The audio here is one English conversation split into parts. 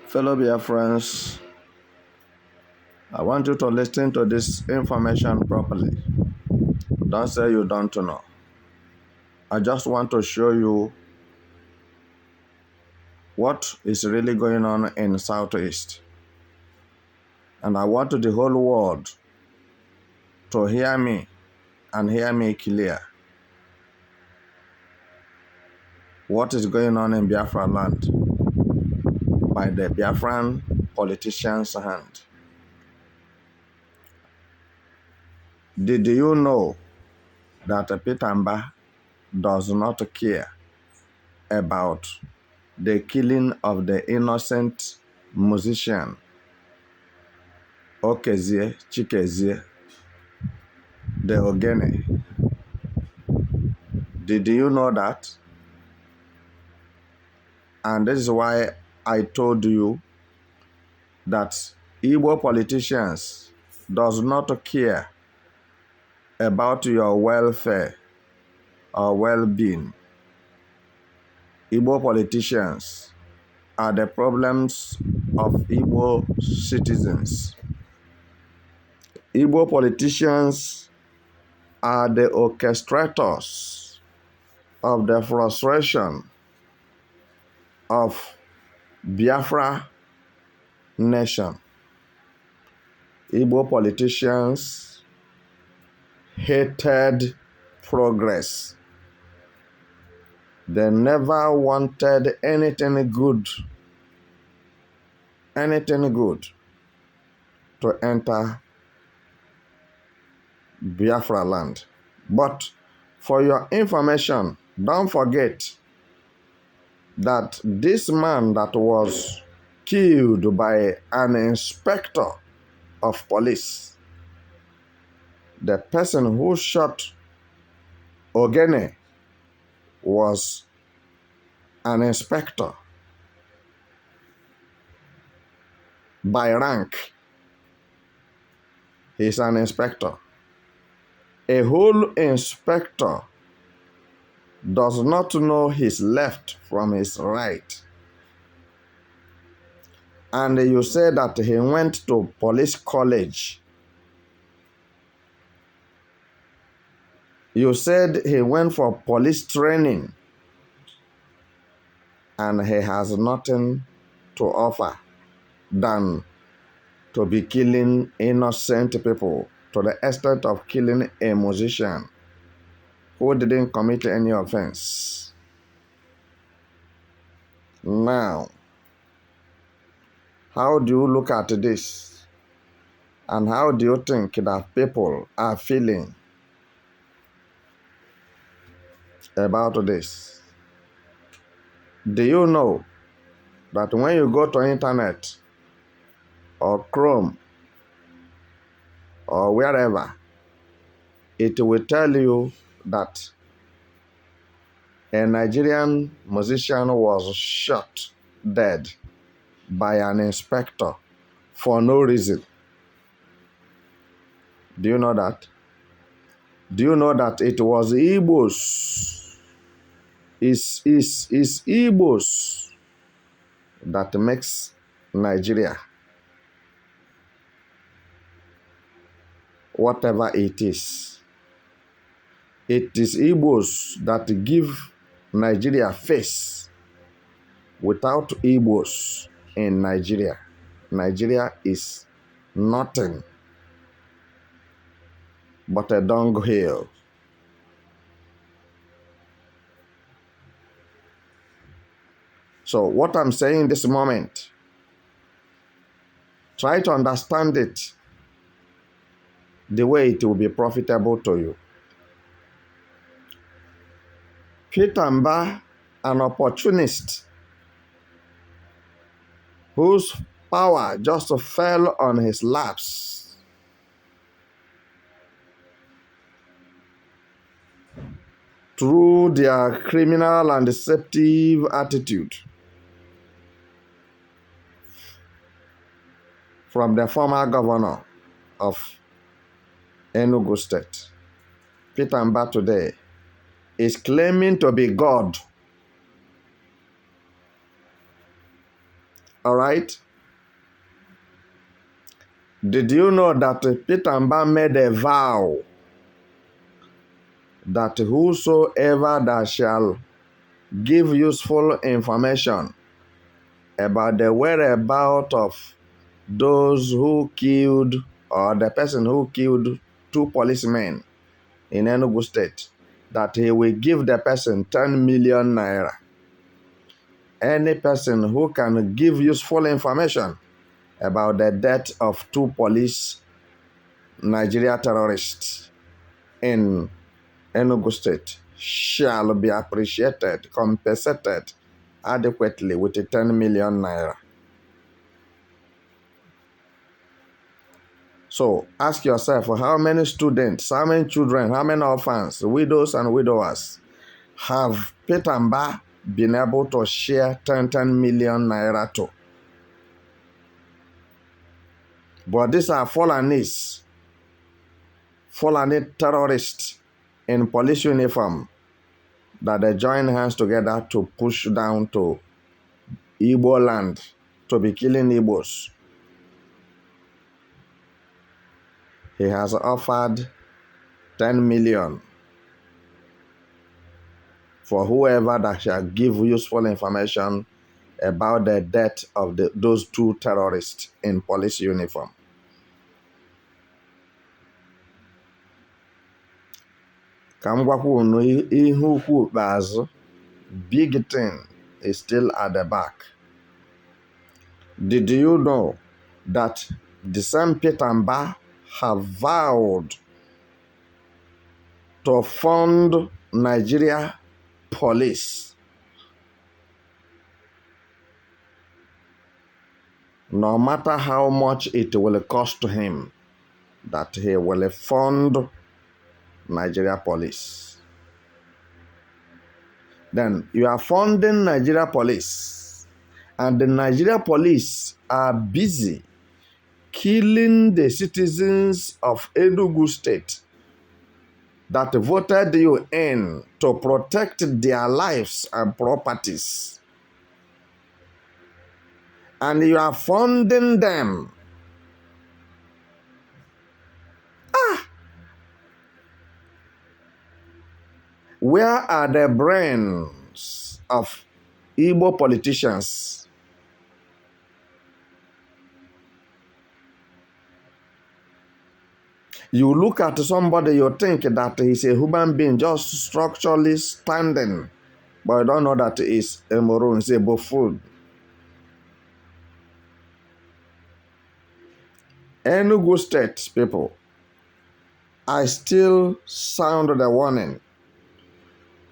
Fellow Biafrans, I want you to listen to this information properly. Don't say you don't know. I just want to show you what is really going on in Southeast. And I want the whole world to hear me and hear me clear. What is going on in Biafra land by the Biafran politicians' hand. Did you know that Peter Mbah does not care about the killing of the innocent musician Okezie Chikezie, the Ogene? Did you know that? And this is why I told you that Igbo politicians does not care about your welfare or well-being. Igbo politicians are the problems of Igbo citizens. Igbo politicians are the orchestrators of the frustration of Biafra nation. Igbo politicians hated progress. They never wanted anything good to enter Biafra land. But for your information, don't forget that this man that was killed by an inspector of police, the person who shot Ogene, was an inspector by rank. He's an inspector. A whole inspector does not know his left from his right. And you say that he went to police college. You said he went for police training and he has nothing to offer than to be killing innocent people to the extent of killing a musician who didn't commit any offense. Now, how do you look at this? And how do you think that people are feeling about this? Do you know that when you go to internet or Chrome or wherever, it will tell you that a Nigerian musician was shot dead by an inspector for no reason? Do you know that? Do you know that it was Igbos? Is Igbos that makes Nigeria whatever it is. It is Igbos that give Nigeria face. Without Igbos in Nigeria, Nigeria is nothing but a dunghill. So what I'm saying this moment, try to understand it the way it will be profitable to you. Peter Mbah, an opportunist whose power just fell on his laps, through their criminal and deceptive attitude from the former governor of Enugu State. Peter Mbah today is claiming to be God All right? Did you know that Peter Mbah made a vow that whosoever that shall give useful information about the whereabouts of those who killed, or the person who killed 2 policemen in Enugu State, that he will give the person 10 million naira. Any person who can give useful information about the death of 2 police Nigeria terrorists in Enugu State shall be appreciated, compensated adequately with 10 million naira. So ask yourself, how many students, how many children, how many orphans, widows and widowers have Peter Mbah been able to share 10 million naira to? But these are Fulani terrorists in police uniform that they join hands together to push down to Igbo land to be killing Igbos. He has offered 10 million for whoever that shall give useful information about the death of those 2 terrorists in police uniform. Ka m gwakwa unu ihe ukwu ikpeazụ, big thing is still at the back. Did you know that the same Peter Mbah have vowed to fund Nigeria police? No matter how much it will cost him, that he will fund Nigeria police. Then you are funding Nigeria police, and the Nigeria police are busy killing the citizens of Enugu State that voted you in to protect their lives and properties. And you are funding them. Where are the brains of Igbo politicians? You look at somebody, you think that he's a human being just structurally standing, but you don't know that he's a moron, he's a buffoon. Enugu State people, I still sound the warning.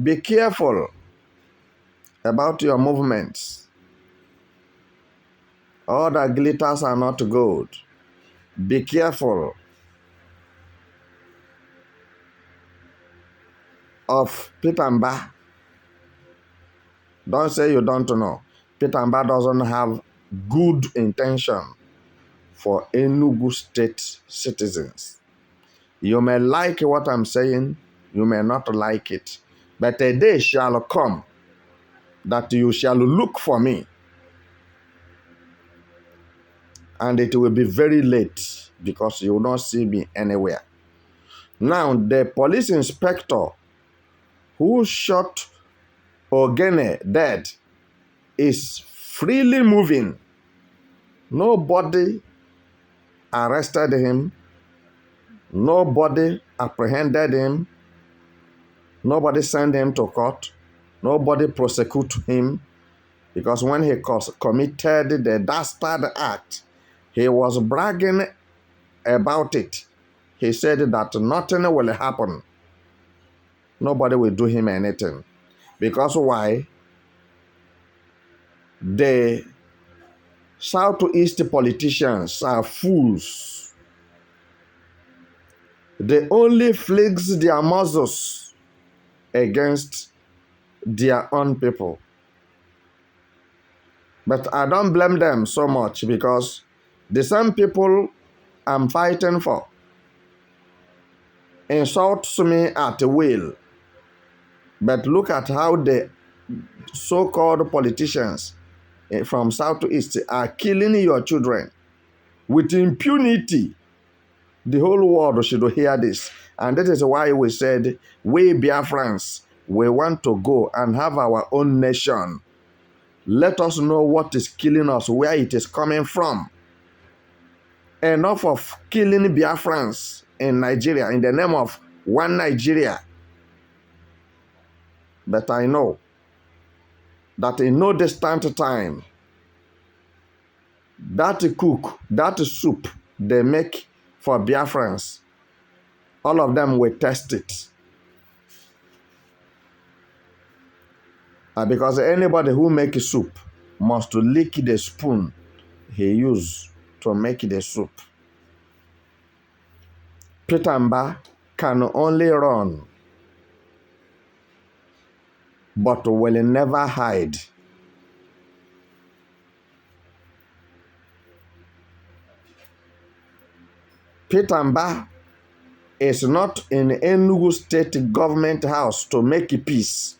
Be careful about your movements. All that glitters are not gold. Be careful of Peter Mbah. Don't say you don't know. Peter Mbah doesn't have good intention for Enugu State citizens. You may like what I'm saying, you may not like it, but a day shall come that you shall look for me, and it will be very late because you will not see me anywhere. Now, the police inspector who shot Ogene dead is freely moving. Nobody arrested him. Nobody apprehended him. Nobody sent him to court. Nobody prosecuted him, because when he committed the dastard act, he was bragging about it. He said that nothing will happen. Nobody will do him anything. Because why? The Southeast politicians are fools. They only flex their muscles against their own people. But I don't blame them so much, because the same people I'm fighting for insults me at will. But look at how the so-called politicians from south to east are killing your children with impunity. The whole world should hear this. And that is why we said, we Biafrans, we want to go and have our own nation. Let us know what is killing us, where it is coming from. Enough of killing Biafrans in Nigeria in the name of one Nigeria. But I know that in no distant time, that soup they make for Biafrans, all of them will test it. Because anybody who makes soup must lick the spoon he used to make the soup. Peter Mbah can only run, but will never hide. Peter Mbah is not in Enugu State government house to make peace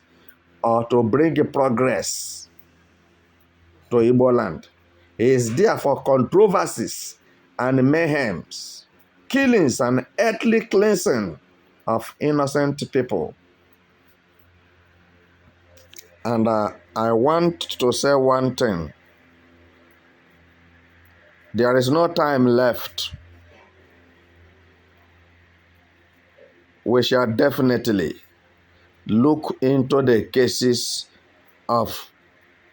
or to bring progress to Igbo land. He is there for controversies and mayhems, killings and earthly cleansing of innocent people. And I want to say one thing. There is no time left. We shall definitely look into the cases of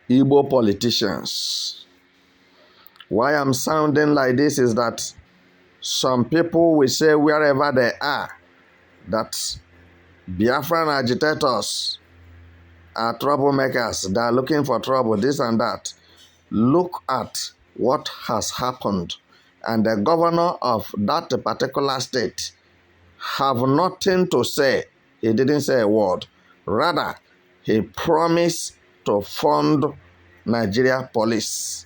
Igbo politicians. Why I'm sounding like this is that some people will say wherever they are that Biafran agitators are troublemakers. They are looking for trouble, this and that. Look at what has happened. And the governor of that particular state have nothing to say. He didn't say a word. Rather, he promised to fund Nigeria police,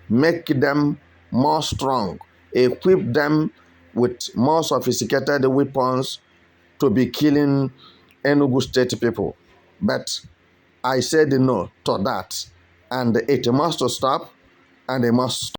make them more strong, equip them with more sophisticated weapons to be killing Enugu State people. But I said no to that, and it must stop, and it must stop.